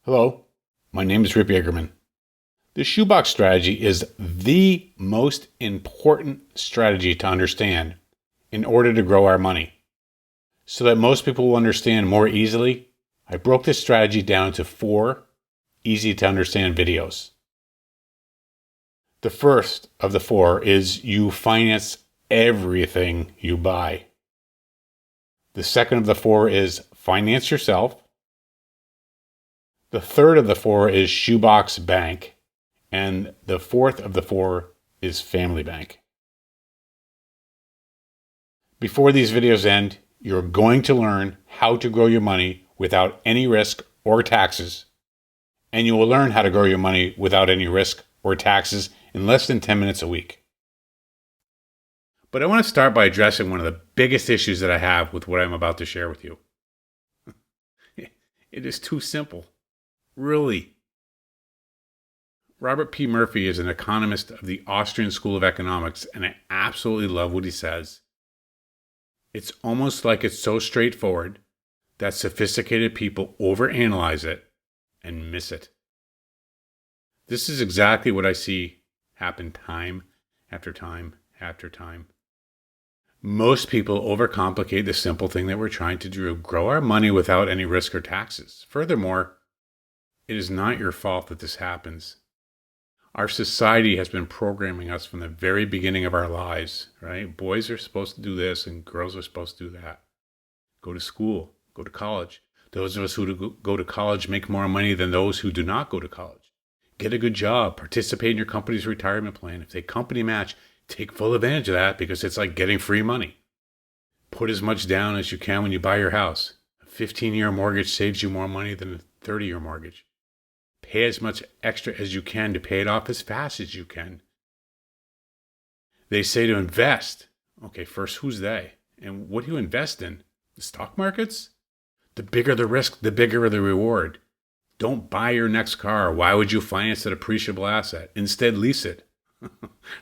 Hello, my name is Rip Yeagerman. The shoebox strategy is the most important strategy to understand in order to grow our money. So that most people will understand more easily, I broke this strategy down into 4 easy to understand videos. The first of the 4 is you finance everything you buy. The second of the 4 is finance yourself. The third of the 4 is shoebox bank. And the fourth of the 4 is family bank. Before these videos end, you're going to learn how to grow your money without any risk or taxes. And you will learn how to grow your money without any risk or taxes in less than 10 minutes a week. But I want to start by addressing one of the biggest issues that I have with what I'm about to share with you. It is too simple. Really. Robert P. Murphy is an economist of the Austrian School of Economics, and I absolutely love what he says. It's almost like it's so straightforward that sophisticated people overanalyze it and miss it. This is exactly what I see happen time after time after time. Most people overcomplicate the simple thing that we're trying to do, grow our money without any risk or taxes. Furthermore, it is not your fault that this happens. Our society has been programming us from the very beginning of our lives, right? Boys are supposed to do this and girls are supposed to do that. Go to school, go to college. Those of us who go to college make more money than those who do not go to college. Get a good job, participate in your company's retirement plan. If they company match, take full advantage of that because it's like getting free money. Put as much down as you can when you buy your house. A 15-year mortgage saves you more money than a 30-year mortgage. Pay as much extra as you can to pay it off as fast as you can. They say to invest. Okay, first, who's they? And what do you invest in? The stock markets? The bigger the risk, the bigger the reward. Don't buy your next car. Why would you finance an appreciable asset? Instead, lease it.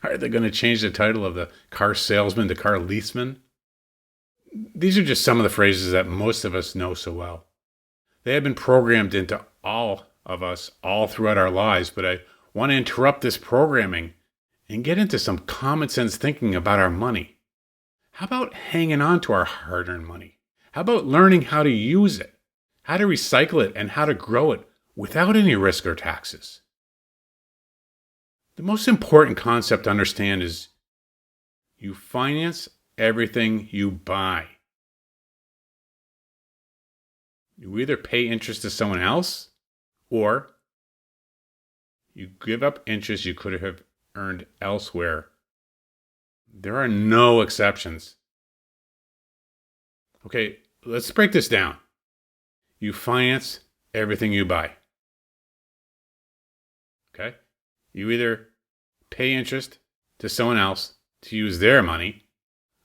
Are they going to change the title of the car salesman to car leaseman? These are just some of the phrases that most of us know so well. They have been programmed into all of us all throughout our lives, but I want to interrupt this programming and get into some common sense thinking about our money. How about hanging on to our hard-earned money? How about learning how to use it, how to recycle it, and how to grow it without any risk or taxes? The most important concept to understand is you finance everything you buy. You either pay interest to someone else or you give up interest you could have earned elsewhere. There are no exceptions. Okay, let's break this down. You finance everything you buy. Okay? You either pay interest to someone else to use their money.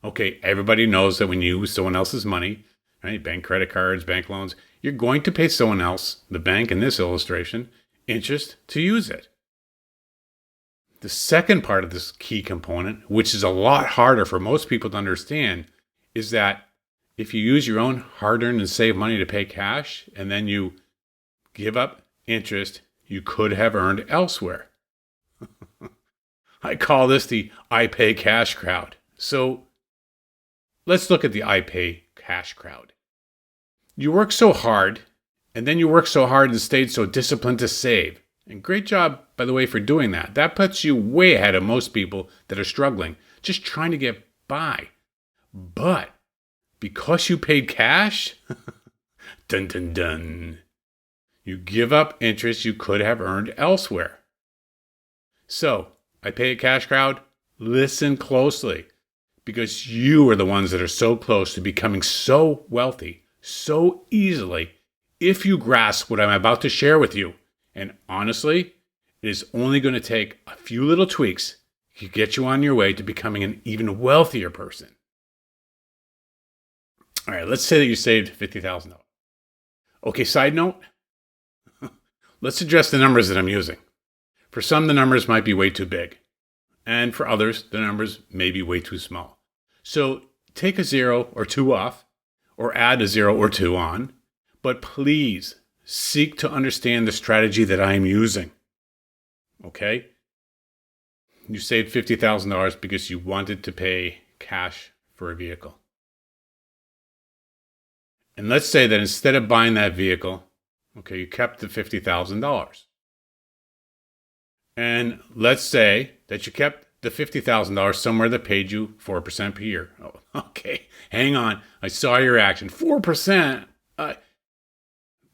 Okay, everybody knows that when you use someone else's money, right, bank credit cards, bank loans, you're going to pay someone else, the bank in this illustration, interest to use it. The second part of this key component, which is a lot harder for most people to understand, is that if you use your own hard-earned and saved money to pay cash, and then you give up interest you could have earned elsewhere. I call this the I pay cash crowd. So let's look at the I pay cash crowd. You work so hard, and then you work so hard and stayed so disciplined to save. And great job, by the way, for doing that. That puts you way ahead of most people that are struggling, just trying to get by. But because you paid cash, dun dun dun, you give up interest you could have earned elsewhere. So, I pay a cash crowd, listen closely, because you are the ones that are so close to becoming so wealthy so easily if you grasp what I'm about to share with you. And honestly, it is only going to take a few little tweaks to get you on your way to becoming an even wealthier person. All right, let's say that you saved $50,000. Okay, side note, let's address the numbers that I'm using. For some, the numbers might be way too big. And for others, the numbers may be way too small. So take a 0 or 2 off, or add a 0 or 2 on. But please seek to understand the strategy that I am using. Okay? You saved $50,000 because you wanted to pay cash for a vehicle. And let's say that instead of buying that vehicle, okay, you kept the $50,000. And let's say that you kept the $50,000 somewhere that paid you 4% per year. Oh, okay, hang on. I saw your action. 4%?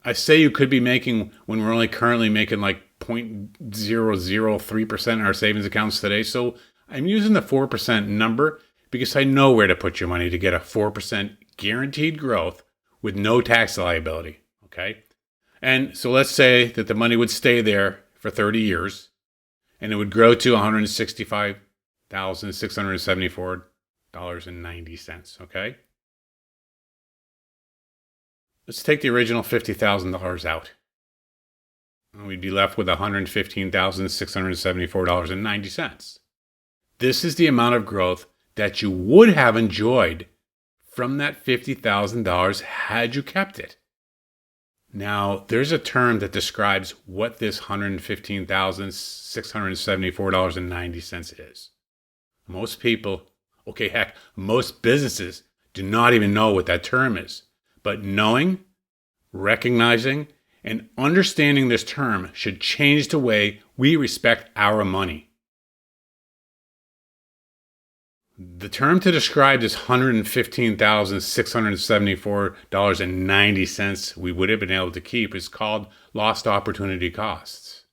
I say you could be making, when we're only currently making like 0.003% in our savings accounts today. So I'm using the 4% number because I know where to put your money to get a 4% guaranteed growth with no tax liability. Okay. And so let's say that the money would stay there for 30 years and it would grow to $165,674.90. Okay. Let's take the original $50,000 out. And we'd be left with $115,674.90. This is the amount of growth that you would have enjoyed from that $50,000 had you kept it. Now, there's a term that describes what this $115,674.90 is. Most people, okay, heck, most businesses do not even know what that term is. But knowing, recognizing, and understanding this term should change the way we respect our money. The term to describe this $115,674.90 we would have been able to keep is called lost opportunity costs.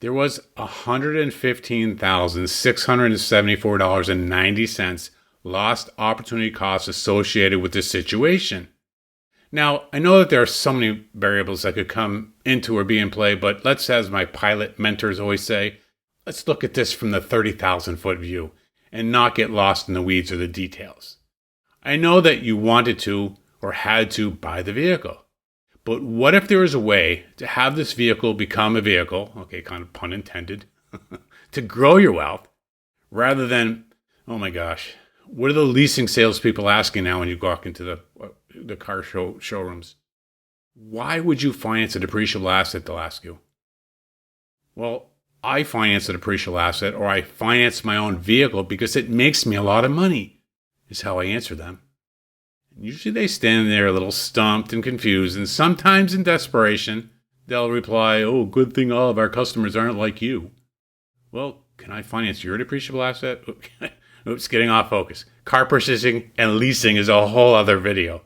There was $115,674.90 lost opportunity costs associated with this situation. Now, I know that there are so many variables that could come into or be in play, but let's, as my pilot mentors always say, let's look at this from the 30,000-foot view and not get lost in the weeds or the details. I know that you wanted to or had to buy the vehicle, but what if there was a way to have this vehicle become a vehicle, okay, kind of pun intended, to grow your wealth rather than, oh my gosh, what are the leasing salespeople asking now when you walk into the car showrooms? Why would you finance a depreciable asset, they'll ask you? Well, I finance a depreciable asset, or I finance my own vehicle because it makes me a lot of money, is how I answer them. Usually they stand there a little stumped and confused, and sometimes in desperation, they'll reply, oh, good thing all of our customers aren't like you. Well, can I finance your depreciable asset? Oops, getting off focus. Car purchasing and leasing is a whole other video.